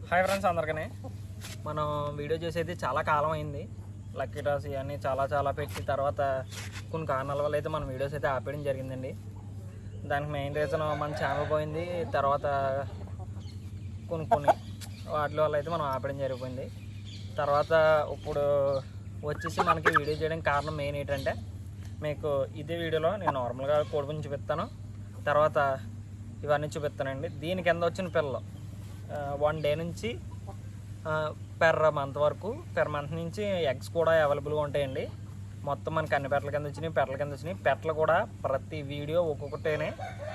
Hi friends, అందరికీ మనం video చేసేది చాలా కాలం అయింది. లక్కీ టాస్ ఇవన్నీ చాలా పెట్టి తర్వాత కొన్ని కారణాల వల్ల అయితే మనం వీడియోస్ అయితే ఆపేయడం జరిగిందండి. దానికి మెయిన్ రీజన్ మన ఛానల్ పోయింది, తర్వాత కొన్ని వాటి వల్ల అయితే మనం ఆపేయడం జరిగిపోయింది. తర్వాత ఇప్పుడు వచ్చేసి మనకి వీడియో చేయడానికి కారణం మెయిన్ ఏంటంటే, మీకు ఇదే వీడియోలో నేను నార్మల్గా కోడిపుంజి చూపిస్తాను, తర్వాత ఇవన్నీ చూపిస్తానండి. దీని కింద వచ్చిన పిల్లలు 1 డే నుంచి పెర్ మంత్ నుంచి ఎగ్స్ కూడా అవైలబుల్గా ఉంటాయండి. మొత్తం మనకి అన్ని పెట్టల కింద వచ్చినాయి. పెట్టలు కూడా ప్రతి వీడియో ఒక్కొక్కటేనే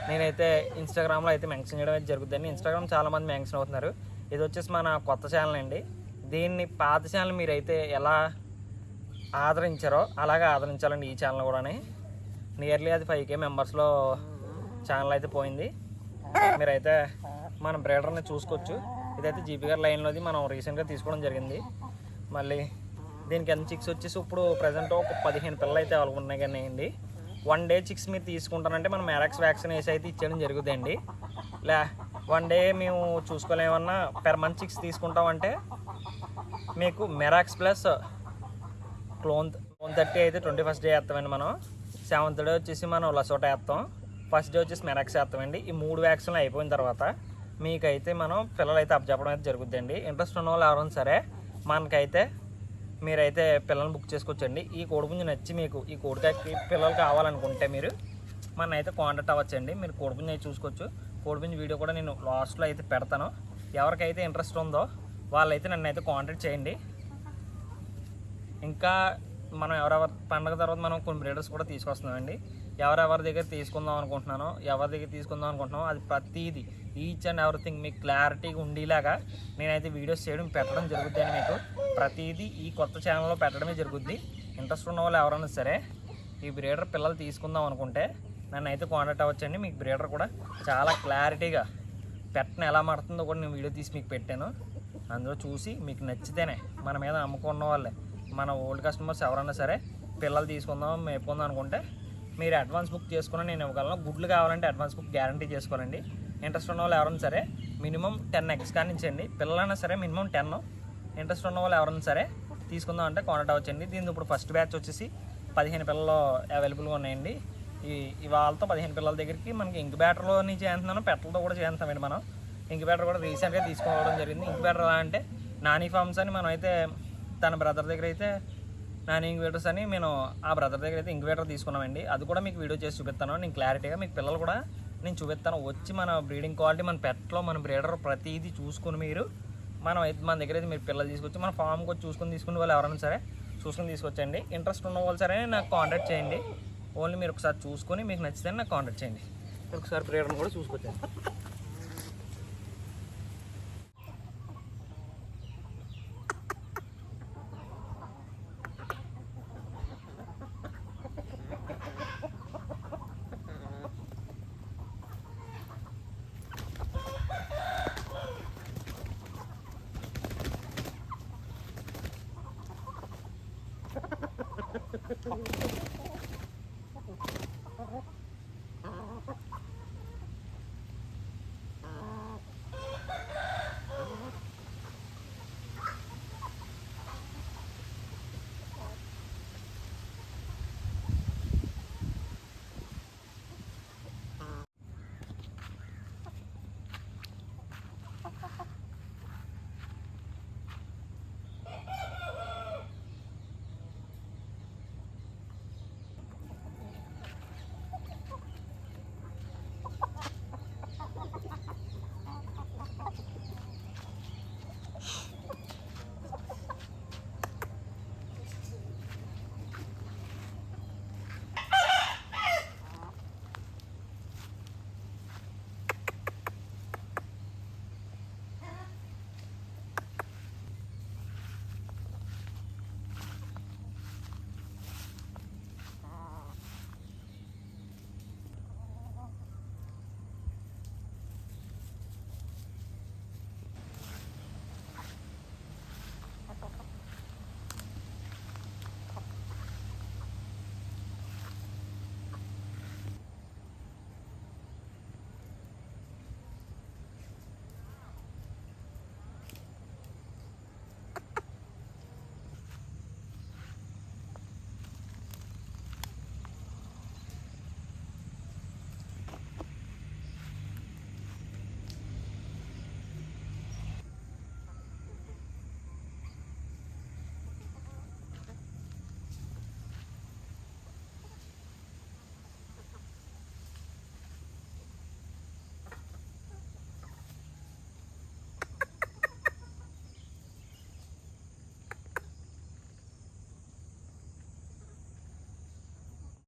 నేనైతే ఇన్స్టాగ్రామ్లో అయితే మెన్షన్ చేయడం అయితే జరుగుతుందండి. ఇన్స్టాగ్రామ్ చాలామంది మెన్షన్ అవుతున్నారు. ఇది వచ్చేసి మన కొత్త ఛానల్ అండి. దీన్ని పాత ఛానల్ మీరైతే ఎలా ఆదరించారో అలాగే ఆదరించాలండి. ఈ ఛానల్ కూడా నియర్లీ అది 5K మెంబర్స్లో ఛానల్ అయితే పోయింది. మీరైతే మన బ్రీడర్ని చూసుకోవచ్చు. ఇదైతే జీపీ గారి లైన్లోది మనం రీసెంట్గా తీసుకోవడం జరిగింది. మళ్ళీ దీనికి ఎంత చిక్స్ వచ్చేసి ఇప్పుడు ప్రజెంట్ ఒక 15 పిల్లలు అయితే అవైలబుల్ ఉన్నాయి. కానీ అండి 1 డే చిక్స్ మీరు తీసుకుంటారంటే మనం మెరాక్స్ వ్యాక్సిన్ వేసి అయితే ఇచ్చేయడం జరుగుతుందండి. 1 డే మేము చూసుకోలేమన్నా పెర్ మంత్ చిక్స్ తీసుకుంటామంటే మీకు మెరాక్స్ ప్లస్ క్లోన్ 30 అయితే 21st డే వేస్తామండి. మనం 7th డే వచ్చేసి మనం లసోటా వేస్తాం. ఫస్ట్ డే వచ్చేసి మెరాక్స్ వేస్తామండి. ఈ 3 వ్యాక్సిన్లు అయిపోయిన తర్వాత మీకైతే మనం పిల్లలు అయితే అప్పచెప్పడం అయితే జరుగుతుందండి. ఇంట్రెస్ట్ ఉన్న వాళ్ళు ఎవరైనా సరే మనకైతే మీరైతే పిల్లల్ని బుక్ చేసుకోవచ్చండి. ఈ కోడిపుంజు నచ్చి మీకు ఈ కోడికాయకి పిల్లలు కావాలనుకుంటే మీరు మన అయితే కాంటాక్ట్ అవ్వచ్చండి. మీరు కోడిపుంజు అయితే చూసుకోవచ్చు. కోడిపుంజు వీడియో కూడా నేను లాస్ట్లో అయితే పెడతాను. ఎవరికైతే ఇంట్రెస్ట్ ఉందో వాళ్ళైతే నన్ను అయితే కాంటాక్ట్ చేయండి. ఇంకా మనం ఎవరెవరి పండుగ తర్వాత మనం కొన్ని బ్రీడర్స్ కూడా తీసుకొస్తున్నామండి. ఎవరెవరి దగ్గర తీసుకుందాం అనుకుంటున్నామో అది ప్రతిదీ ఈచ్ అండ్ ఎవ్రీథింగ్ మీకు క్లారిటీగా ఉండేలాగా నేనైతే వీడియోస్ చేయడం పెట్టడం జరుగుతుందని మీకు ప్రతిదీ ఈ కొత్త ఛానల్లో పెట్టడమే జరుగుద్ది. ఇంట్రెస్ట్ ఉన్న వాళ్ళు ఎవరైనా సరే ఈ బ్రీడర్ పిల్లలు తీసుకుందాం అనుకుంటే నన్ను అయితే కాంటాక్ట్ అవ్వచ్చండి. మీకు బ్రీడర్ కూడా చాలా క్లారిటీగా పెట్టను ఎలా మారుతుందో కూడా నేను వీడియో తీసి మీకు పెట్టాను. అందులో చూసి మీకు నచ్చితేనే మన మీద నమ్ముకున్న వాళ్ళే మన ఓల్డ్ కస్టమర్స్ ఎవరైనా సరే పిల్లలు తీసుకుందాం మేపుకుందాం అనుకుంటే మీరు అడ్వాన్స్ బుక్ చేసుకుని నేను ఇవ్వగలను. గుడ్లు కావాలంటే అడ్వాన్స్ బుక్ గ్యారంటీ చేసుకోవాలండి. ఇంట్రెస్ట్ ఉన్న వాళ్ళు ఎవరైనా సరే మినిమం 10 ఎగ్స్ కానించండి. పిల్లలైనా సరే మినిమం 10. ఇంట్రెస్ట్ ఉన్న వాళ్ళు ఎవరైనా సరే తీసుకుందాం అంటే కాంటాక్ట్ అవ్వచ్చండి. దీని ఇప్పుడు ఫస్ట్ బ్యాచ్ వచ్చేసి 15 పిల్లలు అవైలబుల్గా ఉన్నాయండి. ఇవాళతో 15 పిల్లల దగ్గరికి మనకి ఇంక్యుబేటర్లోని చేస్తున్నాను, పెట్టలతో కూడా చేస్తామండి. మనం ఇంక్యుబేటర్ కూడా రీసెంట్గా తీసుకోవడం జరిగింది. ఇంక్యుబేటర్ ఎలా అంటే నాని ఫార్మ్స్ అని మనం అయితే తన బ్రదర్ దగ్గర అయితే నాని ఇంక్యుబేటర్స్ అని నేను ఆ బ్రదర్ దగ్గర అయితే ఇంక్యుబేటర్ తీసుకున్నామండి. అది కూడా మీకు వీడియో చేసి చూపిస్తాను నేను క్లారిటీగా. మీకు పిల్లలు కూడా నేను చూపిస్తాను. వచ్చి మన బ్రీడింగ్ క్వాలిటీ మన పెట్లో మన బ్రీడర్ ప్రతిదీ చూసుకుని మీరు మన దగ్గర అయితే మీరు పిల్లలు తీసుకొచ్చి మన ఫామ్కి వచ్చి తీసుకునే వాళ్ళు ఎవరైనా సరే చూసుకుని తీసుకొచ్చండి. ఇంట్రెస్ట్ ఉన్న వాళ్ళు సరే నాకు కాంటాక్ట్ చేయండి. ఓన్లీ మీరు ఒకసారి చూసుకొని మీకు నచ్చితే నాకు కాంటాక్ట్ చేయండి. ఒకసారి బ్రీడర్ని కూడా చూసుకొచ్చండి.